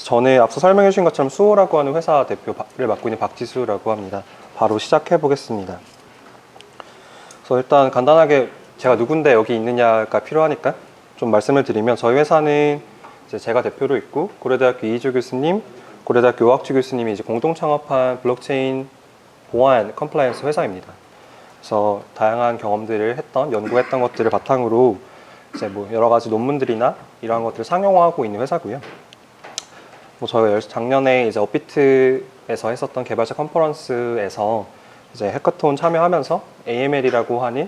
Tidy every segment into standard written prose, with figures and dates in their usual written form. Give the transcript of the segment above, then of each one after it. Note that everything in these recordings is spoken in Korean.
저는 앞서 설명해 주신 것처럼 수호라고 하는 회사 대표를 맡고 있는 박지수라고 합니다. 바로 시작해 보겠습니다. 그래서 일단 간단하게 제가 누군데 여기 있느냐가 필요하니까 좀 말씀을 드리면, 저희 회사는 이제 제가 대표로 있고 고려대학교 이희주 교수님, 고려대학교 오학주 교수님이 이제 공동 창업한 블록체인 보안 컴플라이언스 회사입니다. 그래서 다양한 경험들을 연구했던 것들을 바탕으로 이제 뭐 여러 가지 논문들이나 이러한 것들을 상용화하고 있는 회사고요. 뭐 저희가 작년에 이제 업비트에서 했었던 개발자 컨퍼런스에서 이제 해커톤 참여하면서 AML이라고 하는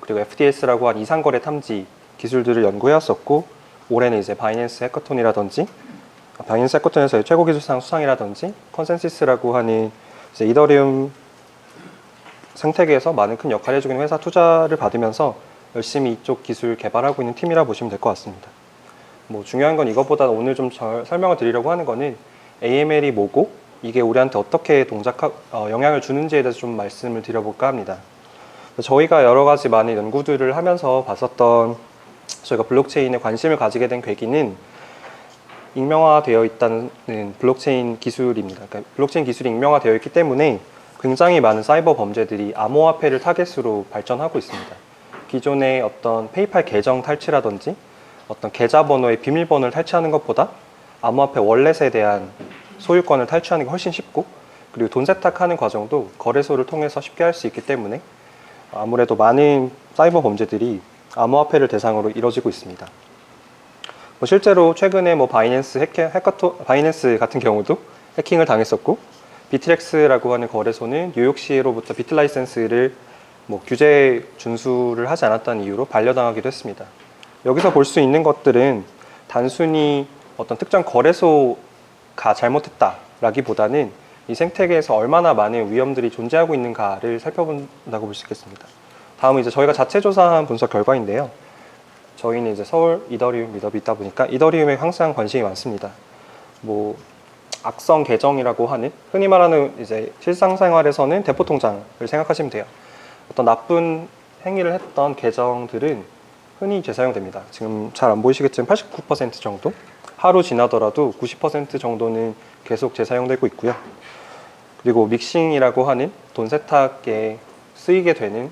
그리고 FDS라고 하는 이상거래 탐지 기술들을 연구해왔었고, 올해는 이제 바이낸스 해커톤이라든지 바이낸스 해커톤에서의 최고 기술상 수상이라든지 컨센시스라고 하는 이제 이더리움 생태계에서 많은 큰 역할을 해주는 회사 투자를 받으면서 열심히 이쪽 기술 개발하고 있는 팀이라 보시면 될 것 같습니다. 중요한 건 이것보다 오늘 좀 설명을 드리려고 하는 거는 AML이 뭐고 이게 우리한테 어떻게 영향을 주는지에 대해서 좀 말씀을 드려볼까 합니다. 저희가 여러 가지 많은 연구들을 하면서 봤었던, 저희가 블록체인에 관심을 가지게 된 계기는 익명화되어 있다는 블록체인 기술입니다. 그러니까 블록체인 기술이 익명화되어 있기 때문에 굉장히 많은 사이버 범죄들이 암호화폐를 타겟으로 발전하고 있습니다. 기존의 어떤 페이팔 계정 탈취라든지 어떤 계좌번호의 비밀번호를 탈취하는 것보다 암호화폐 월렛에 대한 소유권을 탈취하는 게 훨씬 쉽고, 그리고 돈 세탁하는 과정도 거래소를 통해서 쉽게 할 수 있기 때문에 아무래도 많은 사이버 범죄들이 암호화폐를 대상으로 이루어지고 있습니다. 실제로 최근에 바이낸스 같은 경우도 해킹을 당했었고, 비트렉스라고 하는 거래소는 뉴욕시로부터 비트 라이센스를 규제 준수를 하지 않았다는 이유로 반려당하기도 했습니다. 여기서 볼 수 있는 것들은 단순히 어떤 특정 거래소가 잘못했다라기보다는 이 생태계에서 얼마나 많은 위험들이 존재하고 있는가를 살펴본다고 볼 수 있겠습니다. 다음은 이제 저희가 자체 조사한 분석 결과인데요. 저희는 이제 서울 이더리움 미더비 있다 보니까 이더리움에 항상 관심이 많습니다. 악성 계정이라고 하는, 흔히 말하는 이제 실상생활에서는 대포 통장을 생각하시면 돼요. 어떤 나쁜 행위를 했던 계정들은 흔히 재사용됩니다. 지금 잘 안 보이시겠지만 89% 정도? 하루 지나더라도 90% 정도는 계속 재사용되고 있고요. 그리고 믹싱이라고 하는 돈 세탁에 쓰이게 되는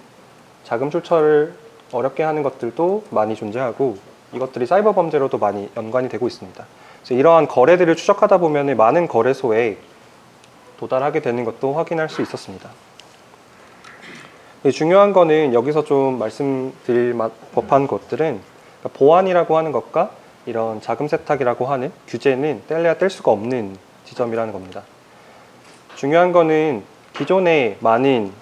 자금 출처를 어렵게 하는 것들도 많이 존재하고, 이것들이 사이버 범죄로도 많이 연관이 되고 있습니다. 그래서 이러한 거래들을 추적하다 보면 많은 거래소에 도달하게 되는 것도 확인할 수 있었습니다. 중요한 거는 여기서 좀 말씀드릴 법한 것들은, 보안이라고 하는 것과 이런 자금 세탁이라고 하는 규제는 뗄래야 뗄 수가 없는 지점이라는 겁니다. 중요한 거는 기존의 많은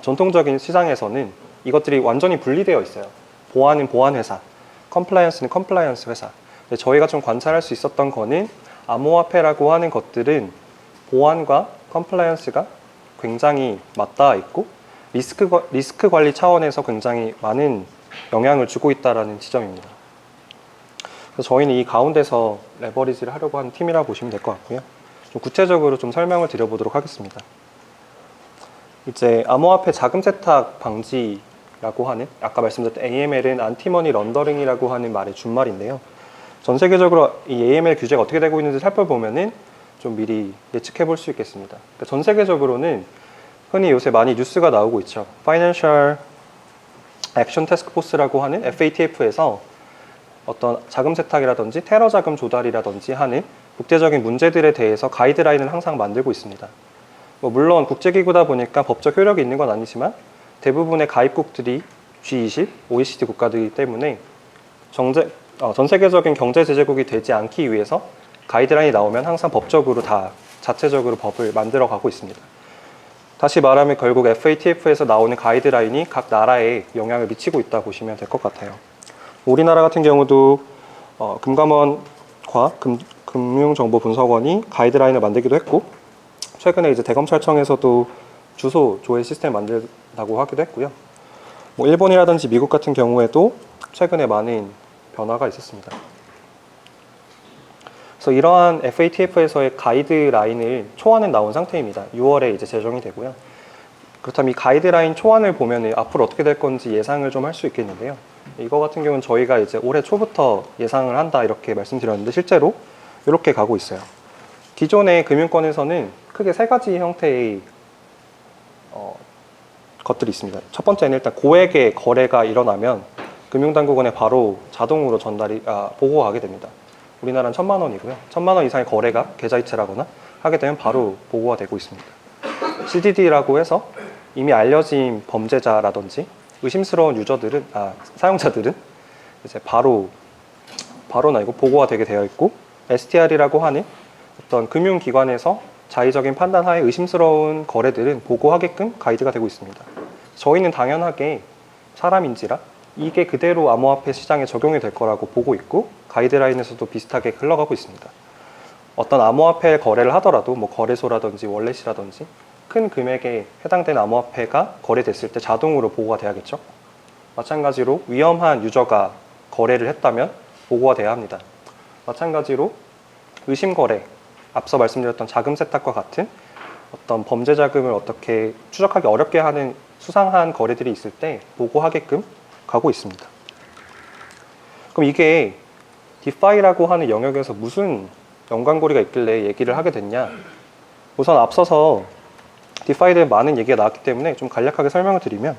전통적인 시장에서는 이것들이 완전히 분리되어 있어요. 보안은 보안 회사, 컴플라이언스는 컴플라이언스 회사. 저희가 좀 관찰할 수 있었던 거는 암호화폐라고 하는 것들은 보안과 컴플라이언스가 굉장히 맞닿아 있고, 리스크 관리 차원에서 굉장히 많은 영향을 주고 있다는 지점입니다. 그래서 저희는 이 가운데서 레버리지를 하려고 하는 팀이라고 보시면 될 것 같고요. 좀 구체적으로 좀 설명을 드려보도록 하겠습니다. 이제 암호화폐 자금 세탁 방지라고 하는, 아까 말씀드렸던 AML은 안티머니 런더링이라고 하는 말의 준말인데요. 전 세계적으로 이 AML 규제가 어떻게 되고 있는지 살펴보면은 좀 미리 예측해 볼 수 있겠습니다. 그러니까 전 세계적으로는 흔히 요새 많이 뉴스가 나오고 있죠. Financial Action Task Force라고 하는 FATF에서 어떤 자금 세탁이라든지 테러 자금 조달이라든지 하는 국제적인 문제들에 대해서 가이드라인을 항상 만들고 있습니다. 물론 국제기구다 보니까 법적 효력이 있는 건 아니지만 대부분의 가입국들이 G20, OECD 국가들이기 때문에 전 세계적인 경제제재국이 되지 않기 위해서 가이드라인이 나오면 항상 법적으로 다 자체적으로 법을 만들어 가고 있습니다. 다시 말하면 결국 FATF에서 나오는 가이드라인이 각 나라에 영향을 미치고 있다 보시면 될 것 같아요. 우리나라 같은 경우도 금감원과 금융정보분석원이 가이드라인을 만들기도 했고, 최근에 이제 대검찰청에서도 주소 조회 시스템 만들다고 하기도 했고요. 일본이라든지 미국 같은 경우에도 최근에 많은 변화가 있었습니다. 그래서 이러한 FATF에서의 가이드라인을 초안은 나온 상태입니다. 6월에 이제 제정이 되고요. 그렇다면 이 가이드라인 초안을 보면 앞으로 어떻게 될 건지 예상을 좀 할 수 있겠는데요. 이거 같은 경우는 저희가 이제 올해 초부터 예상을 한다 이렇게 말씀드렸는데, 실제로 이렇게 가고 있어요. 기존의 금융권에서는 크게 세 가지 형태의 것들이 있습니다. 첫 번째는 일단 고액의 거래가 일어나면 금융당국원에 바로 자동으로 보고가 가게 됩니다. 우리나라는 1,000만 원이고요. 1,000만 원 이상의 거래가 계좌이체라거나 하게 되면 바로 보고가 되고 있습니다. CDD라고 해서 이미 알려진 범죄자라든지 의심스러운 사용자들은 이제 바로나 이거 보고가 되게 되어 있고, STR이라고 하는 어떤 금융기관에서 자의적인 판단하에 의심스러운 거래들은 보고하게끔 가이드가 되고 있습니다. 저희는 당연하게 사람인지라 이게 그대로 암호화폐 시장에 적용이 될 거라고 보고 있고, 가이드라인에서도 비슷하게 흘러가고 있습니다. 어떤 암호화폐 거래를 하더라도 거래소라든지 월렛이라든지 큰 금액에 해당되는 암호화폐가 거래됐을 때 자동으로 보고가 돼야겠죠. 마찬가지로 위험한 유저가 거래를 했다면 보고가 돼야 합니다. 마찬가지로 의심 거래, 앞서 말씀드렸던 자금 세탁과 같은 어떤 범죄 자금을 어떻게 추적하기 어렵게 하는 수상한 거래들이 있을 때 보고하게끔 가고 있습니다. 그럼 이게 디파이라고 하는 영역에서 무슨 연관고리가 있길래 얘기를 하게 됐냐? 우선 앞서서 디파이에 대해 많은 얘기가 나왔기 때문에 좀 간략하게 설명을 드리면,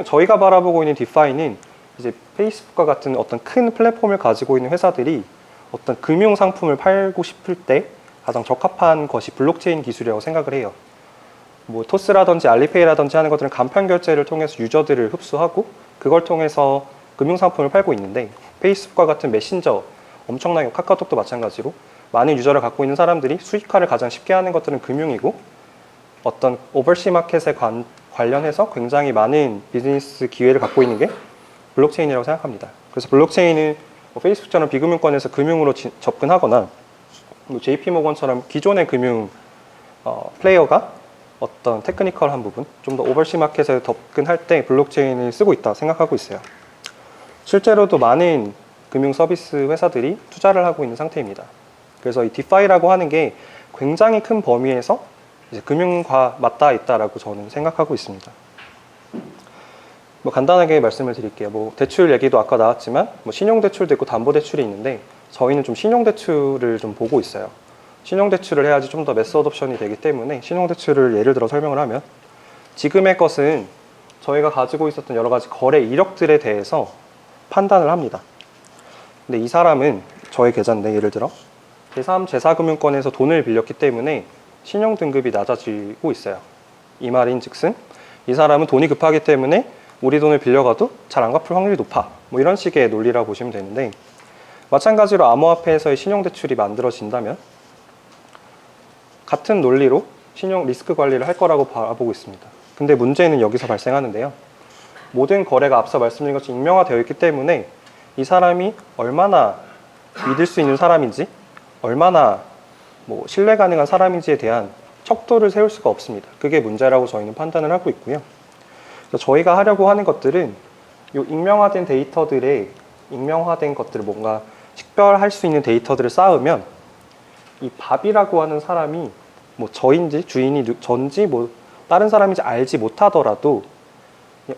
저희가 바라보고 있는 디파이는 이제 페이스북과 같은 어떤 큰 플랫폼을 가지고 있는 회사들이 어떤 금융 상품을 팔고 싶을 때 가장 적합한 것이 블록체인 기술이라고 생각을 해요. 토스라든지 알리페이라든지 하는 것들은 간편 결제를 통해서 유저들을 흡수하고 그걸 통해서 금융 상품을 팔고 있는데, 페이스북과 같은 메신저, 엄청나게 카카오톡도 마찬가지로 많은 유저를 갖고 있는 사람들이 수익화를 가장 쉽게 하는 것들은 금융이고, 어떤 오버시 마켓에 관련해서 굉장히 많은 비즈니스 기회를 갖고 있는 게 블록체인이라고 생각합니다. 그래서 블록체인은 페이스북처럼 비금융권에서 금융으로 접근하거나 JP모건처럼 기존의 금융 플레이어가 어떤 테크니컬한 부분, 좀 더 오버시 마켓에 접근할 때 블록체인을 쓰고 있다 생각하고 있어요. 실제로도 많은 금융 서비스 회사들이 투자를 하고 있는 상태입니다. 그래서 이 디파이라고 하는 게 굉장히 큰 범위에서 이제 금융과 맞닿아 있다라고 저는 생각하고 있습니다. 간단하게 말씀을 드릴게요. 대출 얘기도 아까 나왔지만 신용대출도 있고 담보대출이 있는데, 저희는 좀 신용대출을 좀 보고 있어요. 신용대출을 해야지 좀 더 매스 어둠션이 되기 때문에 신용대출을 예를 들어 설명을 하면, 지금의 것은 저희가 가지고 있었던 여러 가지 거래 이력들에 대해서 판단을 합니다. 근데 이 사람은 저의 계좌인데 예를 들어 제3, 제4금융권에서 돈을 빌렸기 때문에 신용등급이 낮아지고 있어요. 이 말인 즉슨 이 사람은 돈이 급하기 때문에 우리 돈을 빌려가도 잘 안 갚을 확률이 높아, 이런 식의 논리라고 보시면 되는데, 마찬가지로 암호화폐에서의 신용대출이 만들어진다면 같은 논리로 신용 리스크 관리를 할 거라고 바라보고 있습니다. 근데 문제는 여기서 발생하는데요. 모든 거래가 앞서 말씀드린 것처럼 익명화되어 있기 때문에 이 사람이 얼마나 믿을 수 있는 사람인지, 얼마나 신뢰 가능한 사람인지에 대한 척도를 세울 수가 없습니다. 그게 문제라고 저희는 판단을 하고 있고요. 그래서 저희가 하려고 하는 것들은 이 익명화된 것들을 뭔가 식별할 수 있는 데이터들을 쌓으면, 이 밥이라고 하는 사람이 저인지 주인이 전지 다른 사람인지 알지 못하더라도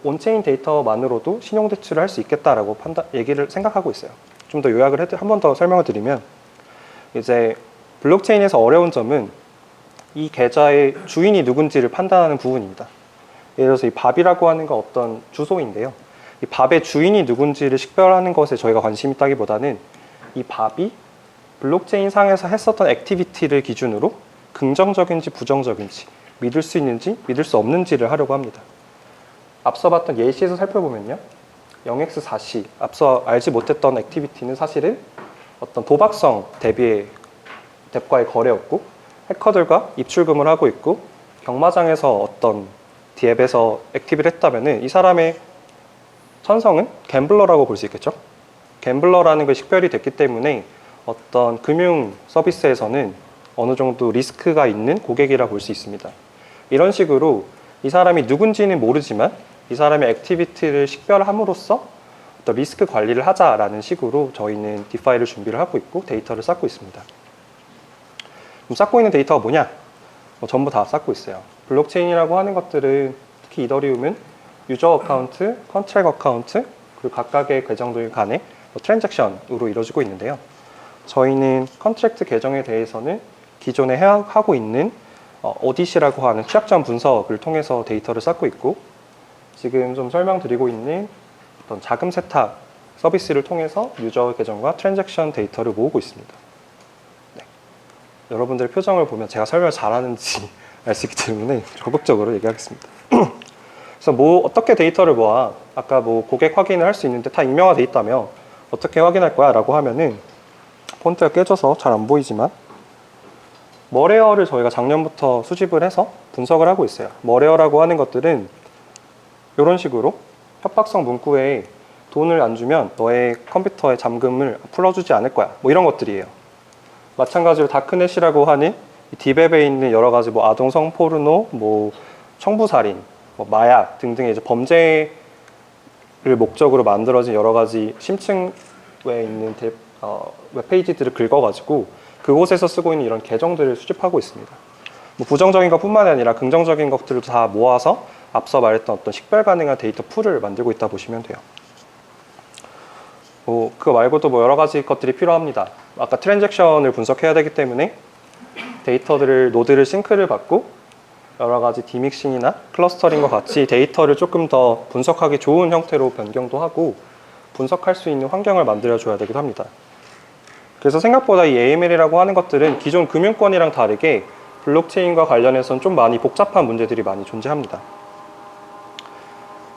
온체인 데이터만으로도 신용대출을 할 수 있겠다라고 생각하고 있어요. 좀 더 요약을 한 번 더 설명을 드리면, 이제 블록체인에서 어려운 점은 이 계좌의 주인이 누군지를 판단하는 부분입니다. 예를 들어서 이 밥이라고 하는 건 어떤 주소인데요. 이 밥의 주인이 누군지를 식별하는 것에 저희가 관심이 있다기보다는 이 밥이 블록체인 상에서 했었던 액티비티를 기준으로 긍정적인지 부정적인지, 믿을 수 있는지 믿을 수 없는지를 하려고 합니다. 앞서 봤던 예시에서 살펴보면요, 0x4C, 앞서 알지 못했던 액티비티는 사실은 어떤 도박성 뎁과의 거래였고, 해커들과 입출금을 하고 있고, 경마장에서 어떤 앱에서 액티비를 했다면 이 사람의 천성은 갬블러라고 볼 수 있겠죠. 갬블러라는 게 식별이 됐기 때문에 어떤 금융 서비스에서는 어느 정도 리스크가 있는 고객이라 볼 수 있습니다. 이런 식으로 이 사람이 누군지는 모르지만 이 사람의 액티비티를 식별함으로써 어떤 리스크 관리를 하자라는 식으로 저희는 디파이를 준비를 하고 있고 데이터를 쌓고 있습니다. 그럼 쌓고 있는 데이터가 뭐냐? 전부 다 쌓고 있어요. 블록체인이라고 하는 것들은 특히 이더리움은 유저 어카운트, 컨트랙 어카운트, 그리고 각각의 계정들 간의 트랜잭션으로 이루어지고 있는데요. 저희는 컨트랙트 계정에 대해서는 기존에 하고 있는 오디시라고 하는 취약점 분석을 통해서 데이터를 쌓고 있고, 지금 좀 설명드리고 있는 어떤 자금 세탁 서비스를 통해서 유저 계정과 트랜잭션 데이터를 모으고 있습니다. 네. 여러분들의 표정을 보면 제가 설명을 잘하는지 알 수 있기 때문에 적극적으로 얘기하겠습니다. 그래서 어떻게 데이터를 모아? 아까 고객 확인을 할 수 있는데 다 익명화돼 있다며 어떻게 확인할 거야? 라고 하면은, 폰트가 깨져서 잘 안 보이지만, 머레어를 저희가 작년부터 수집을 해서 분석을 하고 있어요. 머레어라고 하는 것들은 이런 식으로 협박성 문구에 돈을 안 주면 너의 컴퓨터에 잠금을 풀어주지 않을 거야. 이런 것들이에요. 마찬가지로 다크넷이라고 하는 디웹에 있는 여러 가지 아동 성포르노, 청부살인, 마약 등등의 이제 범죄를 목적으로 만들어진 여러 가지 심층에 있는 웹페이지들을 긁어가지고 그곳에서 쓰고 있는 이런 계정들을 수집하고 있습니다. 부정적인 것뿐만 아니라 긍정적인 것들을 다 모아서 앞서 말했던 어떤 식별 가능한 데이터 풀을 만들고 있다 보시면 돼요. 그거 말고도 여러 가지 것들이 필요합니다. 아까 트랜잭션을 분석해야 되기 때문에 데이터들을, 노드를 싱크를 받고 여러 가지 디믹싱이나 클러스터링과 같이 데이터를 조금 더 분석하기 좋은 형태로 변경도 하고 분석할 수 있는 환경을 만들어줘야 되기도 합니다. 그래서 생각보다 이 AML이라고 하는 것들은 기존 금융권이랑 다르게 블록체인과 관련해서는 좀 많이 복잡한 문제들이 많이 존재합니다.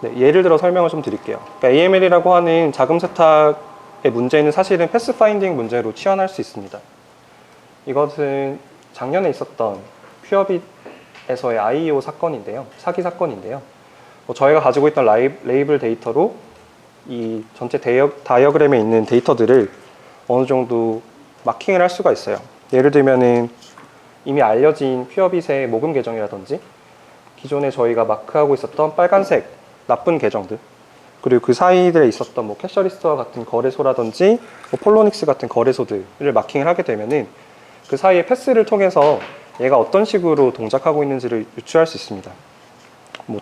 네, 예를 들어 설명을 좀 드릴게요. 그러니까 AML이라고 하는 자금 세탁의 문제는 사실은 패스 파인딩 문제로 치환할 수 있습니다. 이것은 작년에 있었던 퓨어빗에서의 IEO 사건인데요. 사기 사건인데요. 저희가 가지고 있던 레이블 데이터로 이 전체 다이어그램에 있는 데이터들을 어느 정도 마킹을 할 수가 있어요. 예를 들면은 이미 알려진 퓨어빗의 모금 계정이라든지 기존에 저희가 마크하고 있었던 빨간색 나쁜 계정들, 그리고 그 사이들에 있었던 캐셔리스트와 같은 거래소라든지 폴로닉스 같은 거래소들을 마킹을 하게 되면은 그 사이의 패스를 통해서 얘가 어떤 식으로 동작하고 있는지를 유추할 수 있습니다.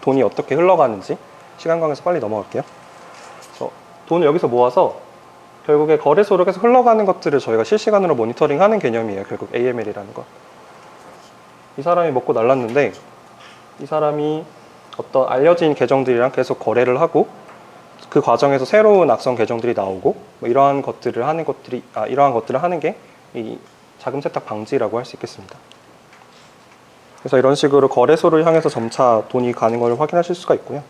돈이 어떻게 흘러가는지 시간 관계에서 빨리 넘어갈게요. 그래서 돈을 여기서 모아서 결국에 거래소로 계속 흘러가는 것들을 저희가 실시간으로 모니터링하는 개념이에요. 결국 AML이라는 거. 이 사람이 먹고 날랐는데 이 사람이 어떤 알려진 계정들이랑 계속 거래를 하고 그 과정에서 새로운 악성 계정들이 나오고 이러한 것들을 하는 게 이 자금 세탁 방지라고 할 수 있겠습니다. 그래서 이런 식으로 거래소를 향해서 점차 돈이 가는 걸 확인하실 수가 있고요.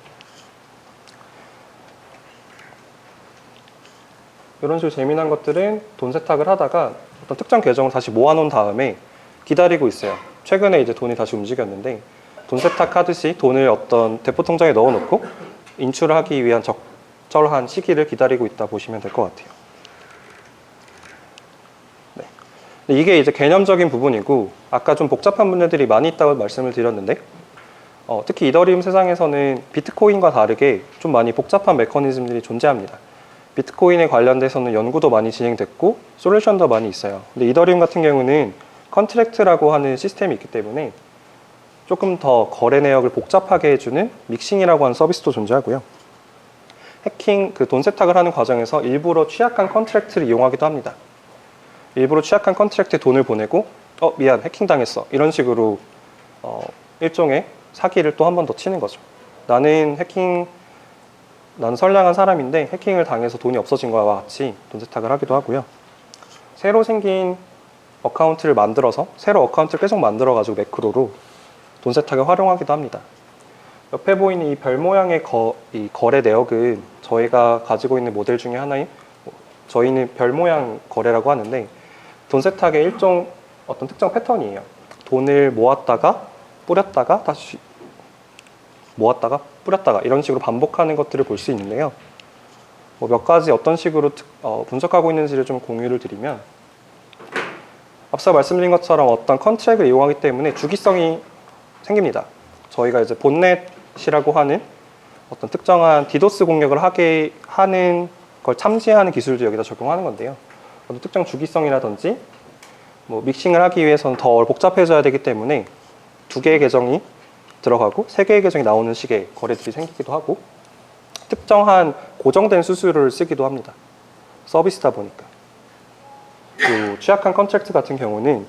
이런 식으로 재미난 것들은 돈 세탁을 하다가 어떤 특정 계정을 다시 모아놓은 다음에 기다리고 있어요. 최근에 이제 돈이 다시 움직였는데 돈 세탁하듯이 돈을 어떤 대포 통장에 넣어놓고 인출을 하기 위한 적절한 시기를 기다리고 있다 보시면 될 것 같아요. 네. 이게 이제 개념적인 부분이고 아까 좀 복잡한 문제들이 많이 있다고 말씀을 드렸는데 특히 이더리움 세상에서는 비트코인과 다르게 좀 많이 복잡한 메커니즘들이 존재합니다. 비트코인에 관련돼서는 연구도 많이 진행됐고 솔루션도 많이 있어요. 근데 이더리움 같은 경우는 컨트랙트라고 하는 시스템이 있기 때문에 조금 더 거래 내역을 복잡하게 해주는 믹싱이라고 하는 서비스도 존재하고요. 해킹, 돈 세탁을 하는 과정에서 일부러 취약한 컨트랙트를 이용하기도 합니다. 일부러 취약한 컨트랙트에 돈을 보내고 미안, 해킹당했어. 이런 식으로 일종의 사기를 또 한 번 더 치는 거죠. 나는 선량한 사람인데 해킹을 당해서 돈이 없어진 거와 같이 돈 세탁을 하기도 하고요. 새로 생긴 어카운트를 만들어서 새로 어카운트를 계속 만들어가지고 매크로로 돈 세탁에 활용하기도 합니다. 옆에 보이는 이 별 모양의 이 거래 내역은 저희가 가지고 있는 모델 중에 하나인 저희는 별 모양 거래라고 하는데 돈 세탁의 어떤 특정 패턴이에요. 돈을 모았다가 뿌렸다가 다시 모았다가 뿌렸다가 이런 식으로 반복하는 것들을 볼 수 있는데요. 몇 가지 어떤 식으로 분석하고 있는지를 좀 공유를 드리면 앞서 말씀드린 것처럼 어떤 컨트랙을 이용하기 때문에 주기성이 생깁니다. 저희가 이제 본넷이라고 하는 어떤 특정한 디도스 공격을 하게 하는 걸 참지하는 기술도 여기다 적용하는 건데요. 어떤 특정 주기성이라든지 믹싱을 하기 위해서는 더 복잡해져야 되기 때문에 2개의 계정이 들어가고 3개의 계정이 나오는 식의 거래들이 생기기도 하고 특정한 고정된 수수료를 쓰기도 합니다. 서비스다 보니까. 취약한 컨트랙트 같은 경우는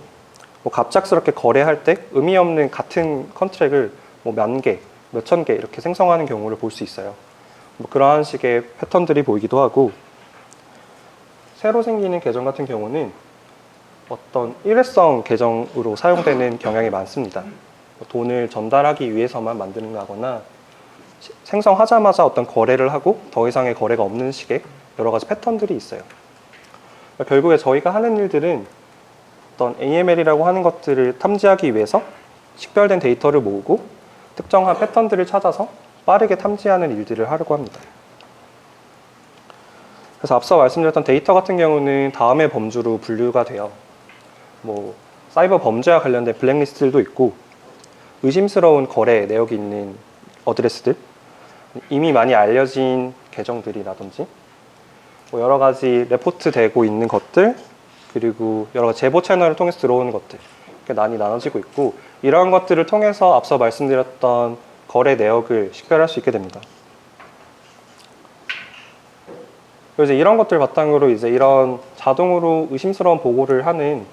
뭐 갑작스럽게 거래할 때 의미 없는 같은 컨트랙을 뭐 만 개, 몇천 개 이렇게 생성하는 경우를 볼 수 있어요. 뭐 그러한 식의 패턴들이 보이기도 하고, 새로 생기는 계정 같은 경우는 어떤 일회성 계정으로 사용되는 경향이 많습니다. 돈을 전달하기 위해서만 만든다거나 생성하자마자 어떤 거래를 하고 더 이상의 거래가 없는 식의 여러 가지 패턴들이 있어요. 결국에 저희가 하는 일들은 어떤 AML이라고 하는 것들을 탐지하기 위해서 식별된 데이터를 모으고 특정한 패턴들을 찾아서 빠르게 탐지하는 일들을 하려고 합니다. 그래서 앞서 말씀드렸던 데이터 같은 경우는 다음의 범주로 분류가 돼요. 뭐 사이버 범죄와 관련된 블랙리스트들도 있고, 의심스러운 거래 내역이 있는 어드레스들, 이미 많이 알려진 계정들이라든지, 뭐 여러 가지 레포트 되고 있는 것들, 그리고 여러 가지 제보 채널을 통해서 들어오는 것들, 이렇게 많이 나눠지고 있고, 이러한 것들을 통해서 앞서 말씀드렸던 거래 내역을 식별할 수 있게 됩니다. 그래서 이런 것들 바탕으로 이제 이런 자동으로 의심스러운 보고를 하는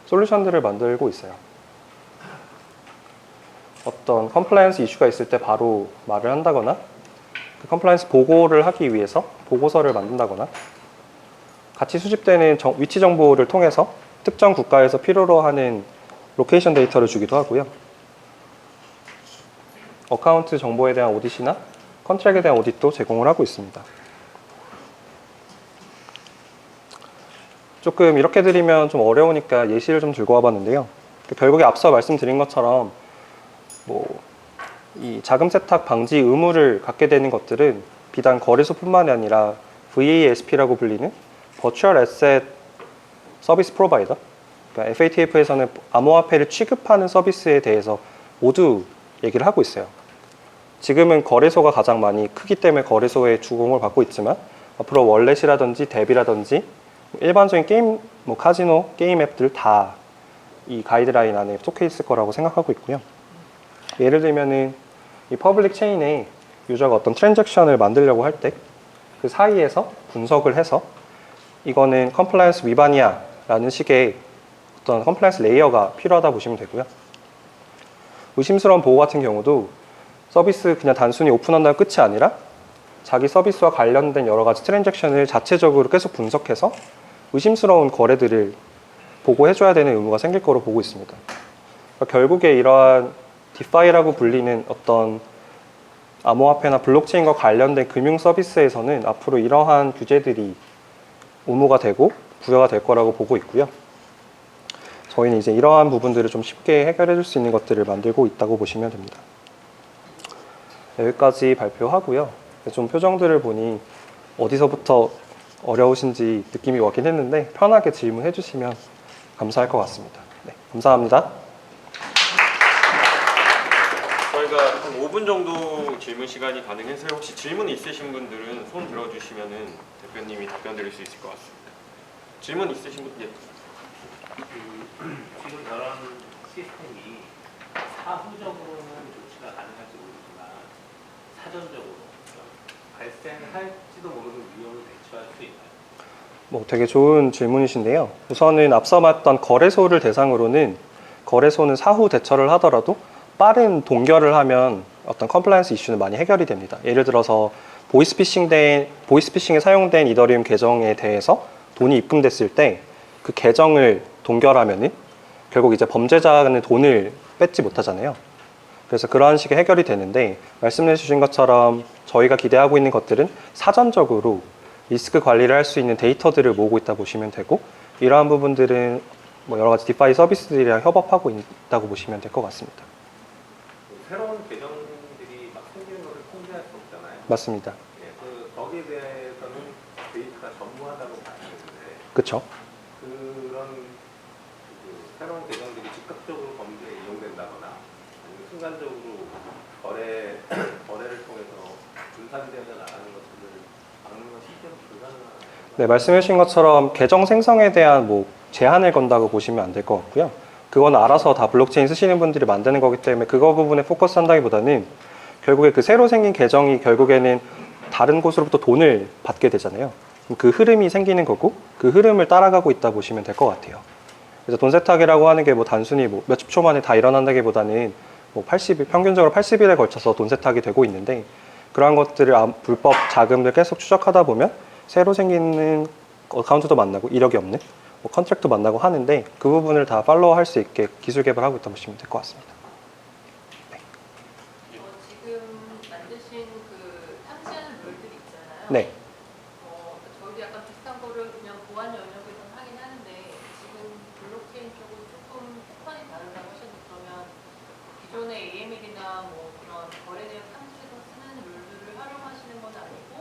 솔루션들을 만들고 있어요. 어떤 컴플라이언스 이슈가 있을 때 바로 말을 한다거나, 그 컴플라이언스 보고를 하기 위해서 보고서를 만든다거나, 같이 수집되는 위치 정보를 통해서 특정 국가에서 필요로 하는 로케이션 데이터를 주기도 하고요. 어카운트 정보에 대한 오디시나 컨트랙에 대한 오디도 제공을 하고 있습니다. 조금 이렇게 드리면 좀 어려우니까 예시를 좀 들고 와봤는데요. 결국에 앞서 말씀드린 것처럼 이 자금 세탁 방지 의무를 갖게 되는 것들은 비단 거래소뿐만이 아니라 VASP라고 불리는 Virtual Asset Service Provider, 그러니까 FATF에서는 암호화폐를 취급하는 서비스에 대해서 모두 얘기를 하고 있어요. 지금은 거래소가 가장 많이 크기 때문에 거래소의 주공을 받고 있지만, 앞으로 월렛이라든지 덱이라든지 일반적인 게임, 카지노, 게임 앱들 다 이 가이드라인 안에 속해 있을 거라고 생각하고 있고요. 예를 들면은 이 퍼블릭 체인에 유저가 어떤 트랜잭션을 만들려고 할 때 그 사이에서 분석을 해서 이거는 컴플라이언스 위반이야 라는 식의 어떤 컴플라이언스 레이어가 필요하다 보시면 되고요. 의심스러운 보고 같은 경우도 서비스 그냥 단순히 오픈한다는 끝이 아니라 자기 서비스와 관련된 여러 가지 트랜잭션을 자체적으로 계속 분석해서 의심스러운 거래들을 보고해줘야 되는 의무가 생길 거로 보고 있습니다. 그러니까 결국에 이러한 디파이라고 불리는 어떤 암호화폐나 블록체인과 관련된 금융 서비스에서는 앞으로 이러한 규제들이 의무가 되고 부여가 될 거라고 보고 있고요. 저희는 이제 이러한 부분들을 좀 쉽게 해결해 줄 수 있는 것들을 만들고 있다고 보시면 됩니다. 여기까지 발표하고요. 좀 표정들을 보니 어디서부터 어려우신지 느낌이 왔긴 했는데 편하게 질문해 주시면 감사할 것 같습니다. 네, 감사합니다. 저희가 한 5분 정도 질문 시간이 가능해서 혹시 질문 있으신 분들은 손 들어주시면은 대표님이 답변 드릴 수 있을 것 같습니다. 질문 있으신 분? 예. 지금 저런 시스템이 사후적으로는 조치가 가능할지 모르지만 사전적으로 발생할지도 모르는 위험을 대처할 수 있나요? 되게 좋은 질문이신데요. 우선은 앞서 말했던 거래소를 대상으로는 거래소는 사후 대처를 하더라도 빠른 동결을 하면 어떤 컴플라이언스 이슈는 많이 해결이 됩니다. 예를 들어서 보이스피싱에 사용된 이더리움 계정에 대해서 돈이 입금됐을 때 그 계정을 동결하면은 결국 이제 범죄자는 돈을 뺏지 못하잖아요. 그래서 그러한 식의 해결이 되는데, 말씀해 주신 것처럼 저희가 기대하고 있는 것들은 사전적으로 리스크 관리를 할 수 있는 데이터들을 모으고 있다 보시면 되고, 이러한 부분들은 여러 가지 디파이 서비스들이랑 협업하고 있다고 보시면 될 것 같습니다. 새로운 계정들이 막 생기는 것을 통제할 수 없잖아요. 맞습니다. 예, 거기에 대해서는 데이터가 전무하다고 봐야되는데 그렇죠. 그런 새로운 계정들이 즉각적으로 범죄에 이용된다거나 아니면 순간적으로 거래를 통해서 분산되어 나가는 것들을 막는 건 실제로 불가능한. 네, 말씀해 주신 것처럼 계정 생성에 대한 제한을 건다고 보시면 안 될 것 같고요. 그건 알아서 다 블록체인 쓰시는 분들이 만드는 거기 때문에 그거 부분에 포커스 한다기보다는 결국에 그 새로 생긴 계정이 결국에는 다른 곳으로부터 돈을 받게 되잖아요. 그 흐름이 생기는 거고 그 흐름을 따라가고 있다 보시면 될 것 같아요. 그래서 돈 세탁이라고 하는 게 뭐 단순히 뭐 몇십 초 만에 다 일어난다기보다는 뭐 80일, 평균적으로 80일에 걸쳐서 돈 세탁이 되고 있는데 그러한 것들을 불법 자금을 계속 추적하다 보면 새로 생기는 어카운트도 만나고 이력이 없는 뭐 컨트랙도 만나고 하는데 그 부분을 다 팔로우 할 수 있게 기술 개발하고 있다 보시면 될 것 같습니다. 지금 만드신 그 탐지하는 룰들이 있잖아요. 네. 저희도 약간 비슷한 거를 그냥 보안 영역에서 하긴 하는데 지금 블록체인 쪽은 조금 패턴이 다르다고 하셨는데 그러면 기존의 AML이나 뭐 그런 거래 내역 탐지에서 쓰는 룰들을 활용하시는 건 아니고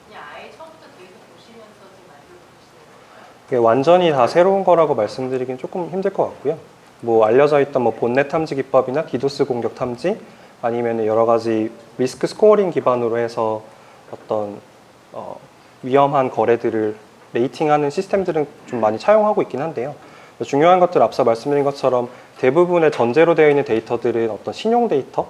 그냥 아예 처음부터 데이터 보시면서 지금 만들고 계시는 건가요? 이게 완전히 다 새로운 거라고 말씀드리긴 조금 힘들 것 같고요. 뭐 알려져 있던 뭐 본넷 탐지 기법이나 디도스 공격 탐지 아니면 여러 가지 리스크 스코어링 기반으로 해서 어떤 위험한 거래들을 레이팅하는 시스템들은 좀 많이 차용하고 있긴 한데요. 중요한 것들 앞서 말씀드린 것처럼 대부분의 전제로 되어 있는 데이터들은 어떤 신용 데이터,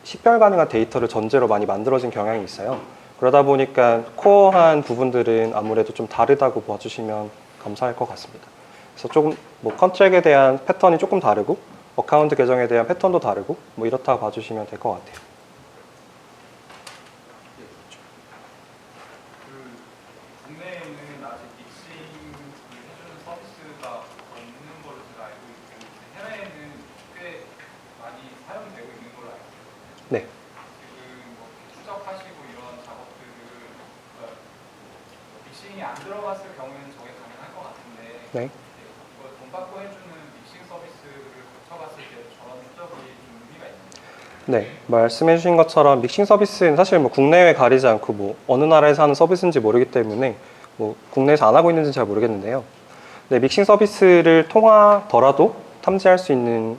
식별 가능한 데이터를 전제로 많이 만들어진 경향이 있어요. 그러다 보니까 코어한 부분들은 아무래도 좀 다르다고 봐주시면 감사할 것 같습니다. 그래서 조금 뭐 컨트랙에 대한 패턴이 조금 다르고 어카운트 계정에 대한 패턴도 다르고 뭐 이렇다고 봐주시면 될 것 같아요. 국내에는 아직 믹싱을 해주는 서비스가 없는 걸로 제가 알고 있고 해외에는 꽤 많이 사용되고 있는 걸로 알고 있거든요. 네. 지금 뭐 추적하시고 이런 작업들을 믹싱이 안 들어갔을 경우에는 저게 가능할 것 같은데 네. 이걸 돈 받고 해주는 믹싱 서비스를 거쳐갔을 때 저런 흔적이 좀 의미가 있는데 네, 말씀해 주신 것처럼 믹싱 서비스는 사실 뭐 국내외 가리지 않고 뭐 어느 나라에서 하는 서비스인지 모르기 때문에 뭐 국내에서 안 하고 있는지는 잘 모르겠는데요. 네, 믹싱 서비스를 통하더라도 탐지할 수 있는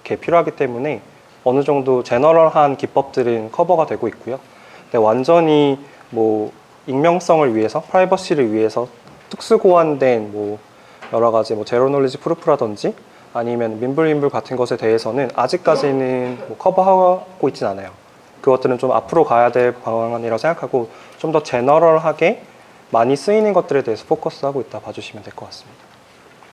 게 필요하기 때문에 어느 정도 제너럴한 기법들은 커버가 되고 있고요. 근데 완전히 뭐 익명성을 위해서, 프라이버시를 위해서 특수 고안된 뭐 여러 가지 뭐 제로 놀리지 프루프라든지 아니면 민불민불 같은 것에 대해서는 아직까지는 뭐 커버하고 있진 않아요. 그것들은 좀 앞으로 가야 될 방안이라고 생각하고 좀 더 제너럴하게 많이 쓰이는 것들에 대해서 포커스하고 있다 봐주시면 될 것 같습니다.